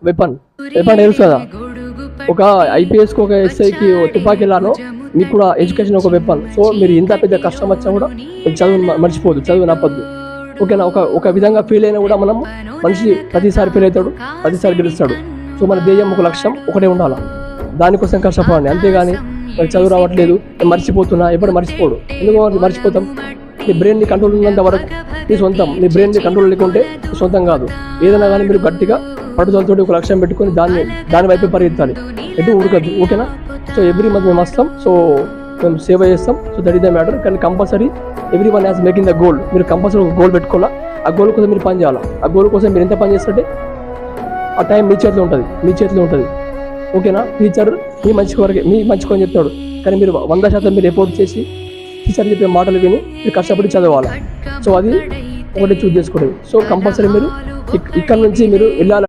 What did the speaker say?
Weapon weapon తెలుసు కదా, ఒక ఐపీఎస్కి ఒక ఎస్ఐకి తుపాకీ ఎలానో మీకు కూడా ఎడ్యుకేషన్ ఒక వెపన్. సో మీరు ఇంత పెద్ద కష్టం వచ్చా కూడా మీకు చదువు మర్చిపోదు, చదువు నప్పద్దు. ఓకేనా, ఒక విధంగా ఫెయిల్ అయినా కూడా మనం మనిషి ప్రతిసారి ఫెయిల్ అవుతాడు, ప్రతిసారి గెలుస్తాడు. సో మన ధ్యేయం ఒక లక్ష్యం ఒకటే ఉండాలి, దానికోసం కష్టపడండి. అంతేగాని మరి చదువు రావట్లేదు మర్చిపోతున్నా, ఎప్పుడు మర్చిపోడు. ఎందుకు మర్చిపోతాం? నీ బ్రెయిన్ని కంట్రోల్ ఉన్నంత వరకు నీ సొంతం. నీ బ్రెయిన్ని కంట్రోల్ లేకుంటే సొంతం కాదు. ఏదైనా కానీ మీరు గట్టిగా పట్టుదలతో ఒక లక్ష్యం పెట్టుకొని దాని వైపే పరిగెత్తాలి, ఎటు ఉడకద్దు. ఓకేనా, సో ఎవ్రీ మంత్ మేము వస్తాం, సో మేము సేవ చేస్తాం. So that is the matter. కానీ compulsory everyone has making the goal. మీరు కంపల్సరీ ఒక గోల్ పెట్టుకోవాలా, ఆ గోల్ కోసం మీరు పని చేయాలి. ఆ గోల్ కోసం మీరు ఎంత పని చేస్తుంటే ఆ టైం మీ చేతిలో ఉంటుంది. ఓకేనా, టీచర్ మీ మంచి కొని చెప్తాడు, కానీ మీరు 100% మీరు ఎఫోర్ట్ చేసి టీచర్ చెప్పే మాటలు విని మీరు కష్టపడి చదవాలి. సో అది ఒకటి చూస్ చేసుకోండి. సో కంపల్సరీ మీరు ఇక్కడ నుంచి మీరు వెళ్ళాలి.